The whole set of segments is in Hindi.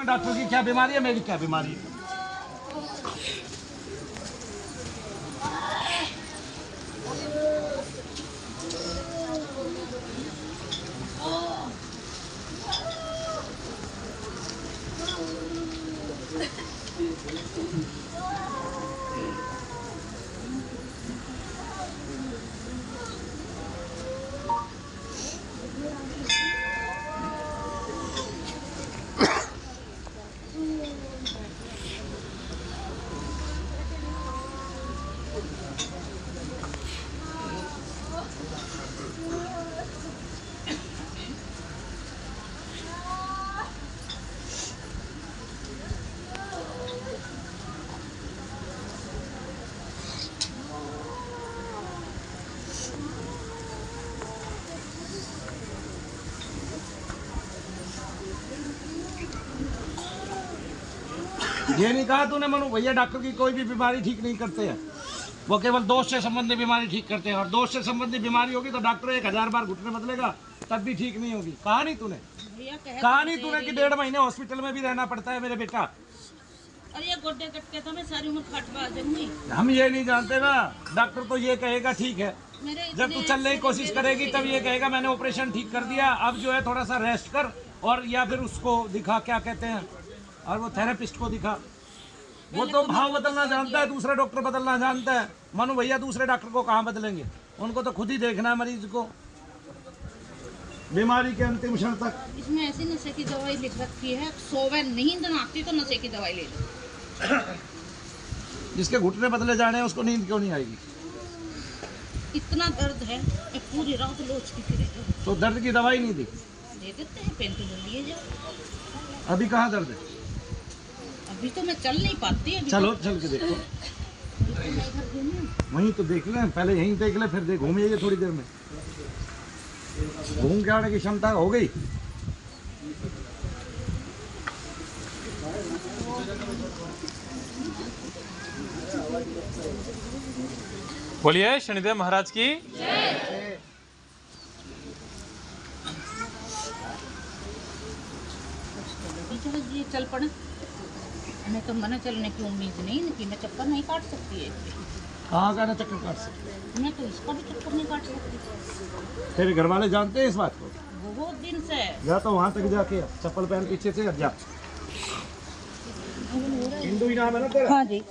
डॉक्टर की क्या बीमारी है, मेरी क्या बीमारी है। ये नहीं कहा तूने मनु भैया डॉक्टर की कोई भी बीमारी ठीक नहीं करते हैं, वो केवल दोष से संबंधी बीमारी ठीक करते हैं। और दोष से संबंधी बीमारी होगी तो डॉक्टर 1000 बार घुटने बदलेगा तब भी ठीक नहीं होगी। कहा नहीं तूने, कहा नहीं तूने कि 1.5 महीने हॉस्पिटल में भी रहना पड़ता है मेरे बेटा। और ये गोड्डे कट के तो मैं सारी उम्र खटवा दूंगी। हम ये नहीं जानते ना, डॉक्टर तो ये कहेगा ठीक है, जब तू चलने की कोशिश करेगी तब ये कहेगा मैंने ऑपरेशन ठीक कर दिया, अब जो है थोड़ा सा रेस्ट कर, और या फिर उसको दिखा क्या कहते हैं, और वो थेरेपिस्ट को दिखा। वो तो भाव बदलना जानता है, दूसरा डॉक्टर बदलना जानता है। मनु भैया दूसरे डॉक्टर को कहाँ बदलेंगे, उनको तो खुद ही देखना है मरीज को बीमारी के अंतिम क्षण तक। इसमें ऐसी नशे की दवाई लिख रखी है, सोवे नींद ना आती तो नशे की दवाई ले लो। जिसके घुटने बदले जाने हैं उसको नींद क्यों नहीं आएगी। इतना दर्द है पूरी रात लोचती फिरेगा। तो दर्द की दवाई नहीं दी, दे देते हैं, पेन किलर लिए जाओ। अभी कहाँ दर्द है? अभी तो मैं चल नहीं पाती। चलो चल के देखो, वहीं तो देख लें, पहले यहीं देख ले, फिर घूम जाइए थोड़ी देर में। घूम के आने की क्षमता हो गई। बोलिए शनिदेव महाराज की। चल पड़े, हमें तो मना चलने की उम्मीद नहीं कि मैं चक्कर नहीं काट सकती है। कहाँ का ना चक्कर काट सकते? मैं तो इसका भी चक्कर नहीं काट सकती। तेरे घर वाले जानते हैं इस बात को? बहुत दिन से। जा तो वहाँ तक जाके चप्पल पहन पीछे से जा। हिंदू ही नाम है ना तेरा? हाँ जी।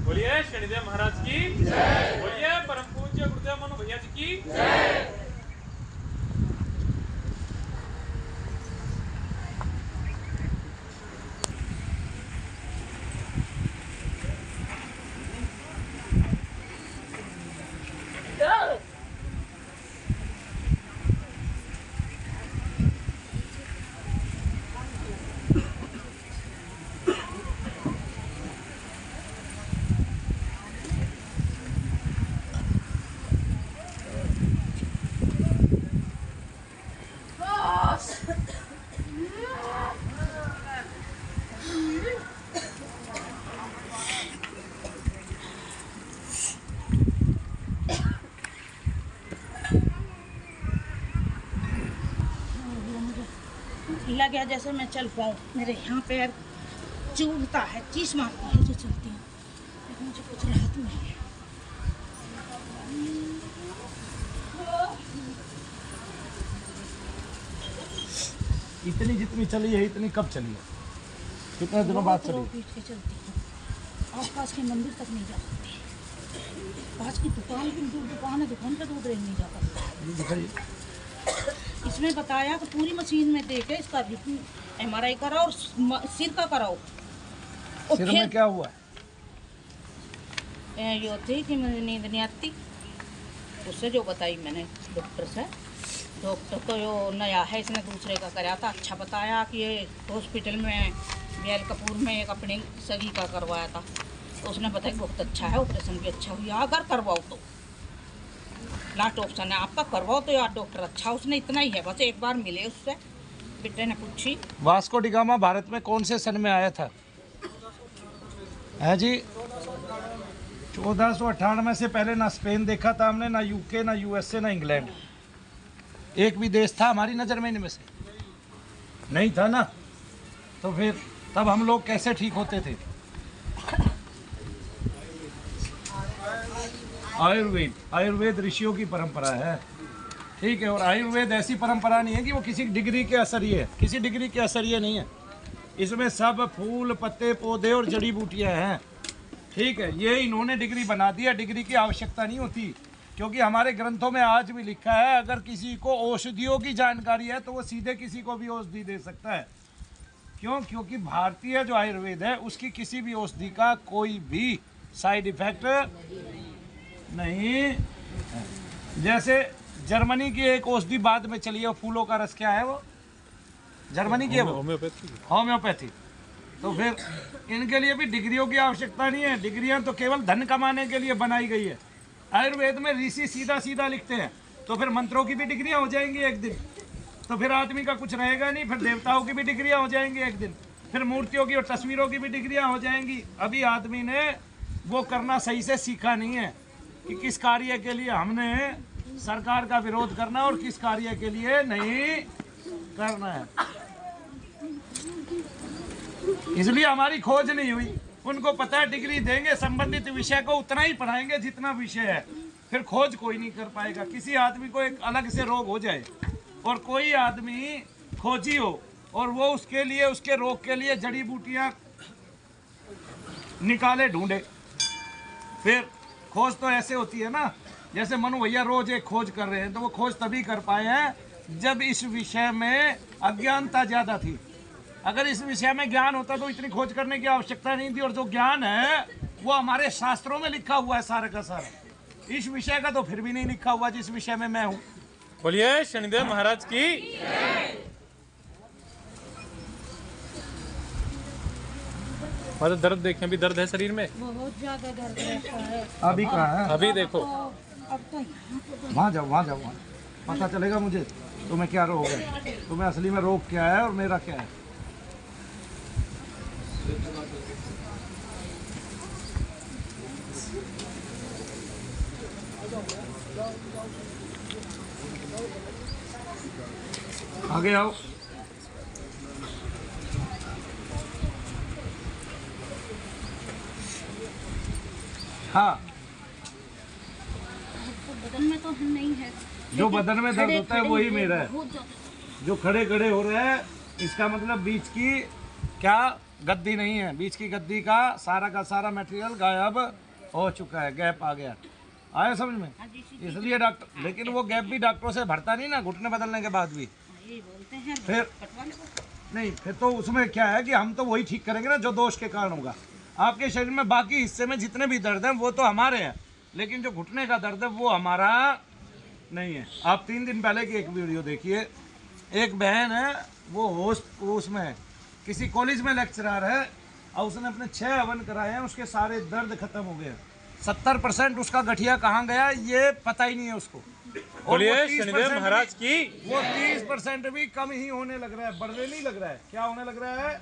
बोलिए शनिदेव महाराज की जय। बोलिए परम पूज्य गुरुदेव मनु भैया जी की जय। लग गया जैसे मैं चल पाऊँ, मेरे यहाँ पैर चुभता है, चीस मारती है जो चलती हूँ, लेकिन मुझे कुछ राहत नहीं है। इतनी जितनी चली है इतनी कब चली है? कितने दिनों बाद चली? पीट के चलती हूँ, आसपास के मंदिर तक नहीं जा सकती। पास की दुकान की दुकान है, दुकान पे दूध नहीं जा सकता। दिखाइए। इसमें बताया कि पूरी मशीन में देके इसका MRI कराओ और सिर का कराओ। सिर में क्या हुआ? ये थी कि मुझे नींद नहीं आती, उससे जो बताई मैंने डॉक्टर से। डॉक्टर तो यो नया है, इसने दूसरे का कराया था। अच्छा बताया कि ये हॉस्पिटल में BL कपूर में एक अपनी सगी का करवाया था, तो उसने बताया बहुत अच्छा है, ऑपरेशन भी अच्छा हुआ। अगर करवाओ तो लास्ट ऑप्शन है आपका, करवाओ तो यार डॉक्टर अच्छा। उसने इतना ही है बस, एक बार मिले उससे, बेटे ने पूछी। वास्को डी गामा भारत में कौन से सन में आया था? है जी 1498 से पहले ना स्पेन देखा था हमने, ना UK, ना USA, ना इंग्लैंड। एक भी देश था हमारी नज़र में इनमें से नहीं था ना, तो फिर तब हम लोग कैसे ठीक होते थे? आयुर्वेद ऋषियों की परंपरा है, ठीक है। और आयुर्वेद ऐसी परंपरा नहीं है कि वो किसी डिग्री के असरिये है, किसी डिग्री के असरिये नहीं है। इसमें सब फूल पत्ते पौधे और जड़ी बूटियां हैं, ठीक है। ये इन्होंने डिग्री बना दिया, डिग्री की आवश्यकता नहीं होती, क्योंकि हमारे ग्रंथों में आज भी लिखा है अगर किसी को औषधियों की जानकारी है तो वो सीधे किसी को भी औषधि दे सकता है। क्यों? क्योंकि भारतीय जो आयुर्वेद है उसकी किसी भी औषधि का कोई भी साइड इफेक्ट नहीं है। जैसे जर्मनी की एक औषधि बाद में चली है, फूलों का रस, क्या है वो? जर्मनी की है वो होम्योपैथी। तो फिर इनके लिए भी डिग्रियों की आवश्यकता नहीं है, डिग्रियां तो केवल धन कमाने के लिए बनाई गई है। आयुर्वेद में ऋषि सीधा सीधा लिखते हैं, तो फिर मंत्रों की भी डिग्रियां हो जाएंगी एक दिन, तो फिर आदमी का कुछ रहेगा नहीं। फिर देवताओं की भी डिग्रियां हो जाएंगी एक दिन, फिर मूर्तियों की और तस्वीरों की भी डिग्रियां हो जाएंगी। अभी आदमी ने वो करना सही से सीखा नहीं है कि किस कार्य के लिए हमने सरकार का विरोध करना और किस कार्य के लिए नहीं करना है। इसलिए हमारी खोज नहीं हुई। उनको पता है डिग्री देंगे, संबंधित विषय को उतना ही पढ़ाएंगे जितना विषय है, फिर खोज कोई नहीं कर पाएगा। किसी आदमी को एक अलग से रोग हो जाए और कोई आदमी खोजी हो और वो उसके लिए, उसके रोग के लिए जड़ी बूटियां निकाले ढूंढे, फिर खोज तो ऐसे होती है ना, जैसे मनु भैया रोज एक खोज कर रहे हैं, तो वो खोज तभी कर पाए हैं जब इस विषय में अज्ञानता ज्यादा थी। अगर इस विषय में ज्ञान होता तो इतनी खोज करने की आवश्यकता नहीं थी। और जो ज्ञान है वो हमारे शास्त्रों में लिखा हुआ है सारे का सारा। इस विषय का तो फिर भी नहीं लिखा हुआ जिस विषय में मैं हूँ। बोलिए शनिदेव महाराज की। मतलब दर्द देखें, अभी दर्द है शरीर में, बहुत ज्यादा दर्द रहता है। अभी कहाँ है? अभी देखो, अब तो वहाँ जाओ, वहाँ जाओ, पता चलेगा मुझे तुम्हें क्या रोग है, तुम्हें असली में रोग क्या है और मेरा क्या है। आगे आओ। हाँ, बदन में तो नहीं है, जो बदन में दर्द होता है वही मेरा है। बहुत ज्यादा। जो खड़े खड़े हो रहे हैं इसका मतलब बीच की क्या गद्दी नहीं है, बीच की गद्दी का सारा मटेरियल गायब हो चुका है, गैप आ गया। आया समझ में? इसलिए डॉक्टर, लेकिन वो गैप भी डॉक्टरों से भरता नहीं ना, घुटने बदलने के बाद भी। ये बोलते हैं फिर नहीं, फिर तो उसमें क्या है कि हम तो वही ठीक करेंगे ना जो दोष के कारण होगा। आपके शरीर में बाकी हिस्से में जितने भी दर्द हैं वो तो हमारे हैं, लेकिन जो घुटने का दर्द है वो हमारा नहीं है। आप 3 दिन पहले की एक वीडियो देखिए, एक बहन है वो उसमें है, किसी कॉलेज में लेक्चरर है और उसने अपने 6 हवन कराए हैं, उसके सारे दर्द खत्म हो गए। 70% उसका गठिया कहाँ गया ये पता ही नहीं है उसको। बोलिए शनिदेव महाराज की। वो 30% भी कम ही होने लग रहा है, बढ़ने नहीं लग रहा है। क्या होने लग रहा है?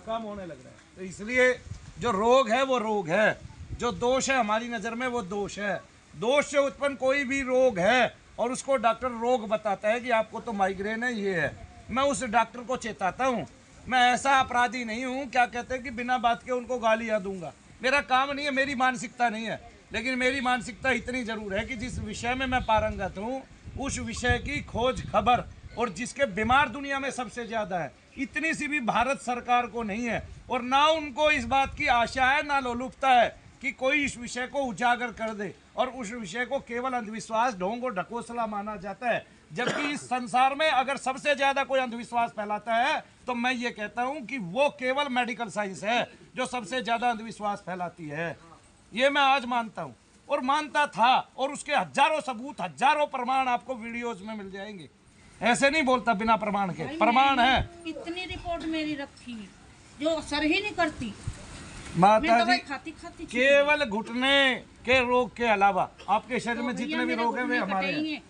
कम होने लग रहा है। तो इसलिए जो रोग है वो रोग है, जो दोष है हमारी नज़र में वो दोष है। दोष से उत्पन्न कोई भी रोग है और उसको डॉक्टर रोग बताता है कि आपको तो माइग्रेन है, ये है, मैं उस डॉक्टर को चेताता हूँ। मैं ऐसा अपराधी नहीं हूँ, क्या कहते हैं कि बिना बात के उनको गालियाँ दूंगा, मेरा काम नहीं है, मेरी मानसिकता नहीं है। लेकिन मेरी मानसिकता इतनी ज़रूर है कि जिस विषय में मैं पारंगत हूँ उस विषय की खोज खबर, और जिसके बीमार दुनिया में सबसे ज़्यादा है, इतनी सी भी भारत सरकार को नहीं है। और ना उनको इस बात की आशा है, ना लोलुपता है कि कोई इस विषय को उजागर कर दे। और उस विषय को केवल अंधविश्वास, ढोंग और ढकोसला माना जाता है। जबकि इस संसार में अगर सबसे ज़्यादा कोई अंधविश्वास फैलाता है तो मैं ये कहता हूँ कि वो केवल मेडिकल साइंस है जो सबसे ज़्यादा अंधविश्वास फैलाती है। ये मैं आज मानता हूँ और मानता था, और उसके हजारों सबूत, हजारों प्रमाण आपको वीडियोज में मिल जाएंगे। ऐसे नहीं बोलता बिना प्रमाण के, प्रमाण है। कितनी रिपोर्ट मेरी रखी जो असर ही नहीं करती। माता मैं जी दवाई खाती केवल घुटने के रोग के अलावा आपके शरीर में जितने भी रोग हैं वे हमारे हैं।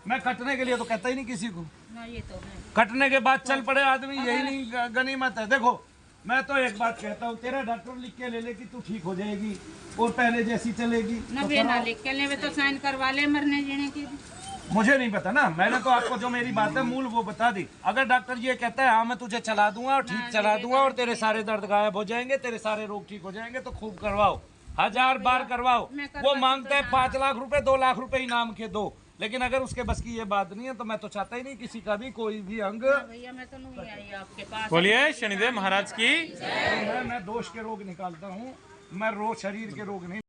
मैं कटने के लिए तो कहता ही नहीं किसी को, ना ये तो है। कटने के बाद चल पड़े आदमी, यही नहीं गनीमत है। देखो मैं तो एक बात कहता हूँ, तेरा डॉक्टर लिख के ले ले कि तू ठीक हो जाएगी और पहले जैसी चलेगी ना तो वे ना लिख के ले, तो साइन करवा ले मरने जीने की। मुझे नहीं पता ना, मैंने तो आपको जो मेरी बात है मूल वो बता दी। अगर डॉक्टर ये कहता है हाँ मैं तुझे चला दूंगा और ठीक चला दूंगा और तेरे सारे दर्द गायब हो जाएंगे, तेरे सारे रोग ठीक हो जाएंगे, तो खूब करवाओ, 1000 बार करवाओ। वो मांगता है 5 लाख रुपए, 2 लाख रुपए इनाम के दो, लेकिन अगर उसके बस की ये बात नहीं है तो मैं तो चाहता ही नहीं किसी का भी कोई भी अंग। भैया मैं तो नहीं आई आपके पास। बोलिए शनिदेव महाराज की। मैं दोष के रोग निकालता हूँ, मैं रोज शरीर के रोग नहीं।